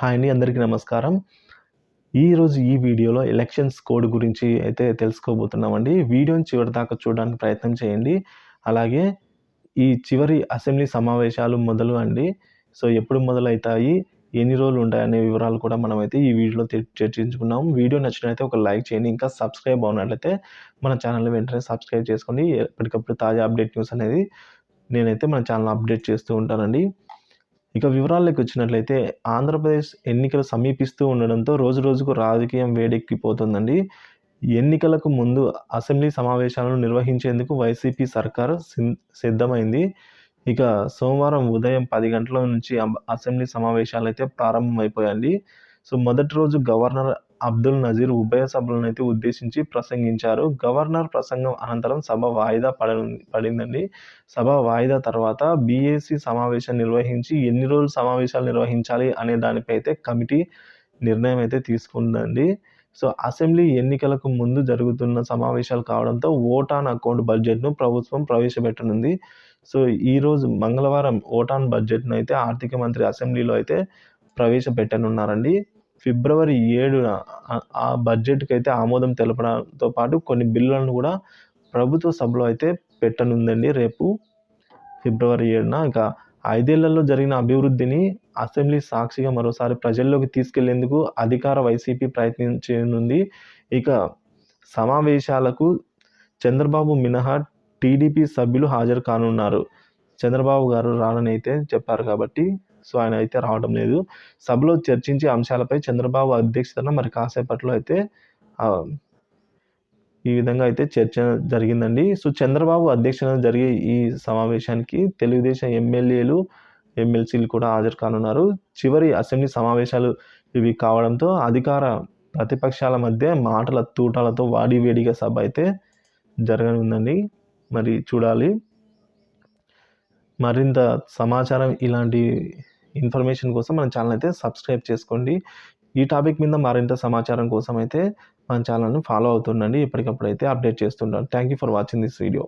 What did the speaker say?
Hi అండి, అందరికీ నమస్కారం. ఈరోజు ఈ వీడియోలో ఎలక్షన్స్ కోడ్ గురించి అయితే తెలుసుకోబోతున్నామండి. వీడియోని చివరిదాకా చూడడానికి ప్రయత్నం చేయండి. అలాగే ఈ చివరి అసెంబ్లీ సమావేశాలు మొదలు అండి. సో ఎప్పుడు మొదలైతాయి, ఎన్ని రోజులు ఉంటాయనే వివరాలు కూడా మనమైతే ఈ వీడియోలో చర్చించుకున్నాం. వీడియో నచ్చినట్లయితే ఒక లైక్ చేయండి. ఇంకా సబ్స్క్రైబ్ అవ్వనట్లయితే మన ఛానల్ని వెంటనే సబ్స్క్రైబ్ చేసుకోండి. ఎప్పటికప్పుడు తాజా అప్డేట్ న్యూస్ అనేది నేనైతే మన ఛానల్ అప్డేట్ చేస్తూ ఉంటానండి. ఇక వివరాల్లోకి వచ్చినట్లయితే ఆంధ్రప్రదేశ్ ఎన్నికలు సమీపిస్తూ ఉండడంతో రోజు రోజుకు రాజకీయం వేడెక్కిపోతుందండి. ఎన్నికలకు ముందు అసెంబ్లీ సమావేశాలను నిర్వహించేందుకు వైసీపీ సర్కార్ సిద్ధమైంది. ఇక సోమవారం ఉదయం 10 గంటల నుంచి అసెంబ్లీ సమావేశాలు అయితే ప్రారంభమైపోయాయండి. సో మొదటి రోజు గవర్నర్ అబ్దుల్ నజీర్ ఉభయ సభలను అయితే ఉద్దేశించి ప్రసంగించారు. గవర్నర్ ప్రసంగం అనంతరం సభ వాయిదా పడిందండి. సభ వాయిదా తర్వాత బీఏసీ సమావేశం నిర్వహించి ఎన్ని రోజులు సమావేశాలు నిర్వహించాలి అనే దానిపై అయితే కమిటీ నిర్ణయం అయితే తీసుకుందండి. సో అసెంబ్లీ ఎన్నికలకు ముందు జరుగుతున్న సమావేశాలు కావడంతో ఓట్ ఆన్ అకౌంట్ బడ్జెట్ను ప్రభుత్వం ప్రవేశపెట్టనుంది. సో ఈరోజు మంగళవారం ఓట్ ఆన్ బడ్జెట్ను అయితే ఆర్థిక మంత్రి అసెంబ్లీలో అయితే ప్రవేశపెట్టనున్నారండి. ఫిబ్రవరి 7న ఆ బడ్జెట్కి అయితే ఆమోదం తెలపడంతో పాటు కొన్ని బిల్లులను కూడా ప్రభుత్వ సభలో అయితే పెట్టనుందండి రేపు ఫిబ్రవరి 7న. ఇక 5 ఏళ్లలో జరిగిన అభివృద్ధిని అసెంబ్లీ సాక్షిగా మరోసారి ప్రజల్లోకి తీసుకెళ్లేందుకు అధికార వైసీపీ ప్రయత్నించనుంది. ఇక సమావేశాలకు చంద్రబాబు మినహా టీడీపీ సభ్యులు హాజరు కానున్నారు. చంద్రబాబు గారు రానని అయితే చెప్పారు కాబట్టి సో ఆయన అయితే రావడం లేదు. సభలో చర్చించే అంశాలపై చంద్రబాబు అధ్యక్షతన మరి కాసేపట్లో అయితే ఈ విధంగా అయితే చర్చ జరిగిందండి. సో చంద్రబాబు అధ్యక్షతన జరిగే ఈ సమావేశానికి తెలుగుదేశం ఎమ్మెల్యేలు, ఎమ్మెల్సీలు కూడా హాజరు కానున్నారు. చివరి అసెంబ్లీ సమావేశాలు ఇవి కావడంతో అధికార ప్రతిపక్షాల మధ్య మాటల తూటాలతో వాడివేడిగా సభ అయితే జరగనుందండి. మరి చూడాలి. మరింత సమాచారం, ఇలాంటి ఇన్ఫర్మేషన్ కోసం మన ఛానల్ అయితే సబ్స్క్రైబ్ చేసుకోండి. ఈ టాపిక్ మీద మరింత సమాచారం కోసం అయితే మన ఛానల్ని ఫాలో అవుతుండండి. ఎప్పటికప్పుడు అయితే అప్డేట్ చేస్తుంటాను. Thank you for watching this video.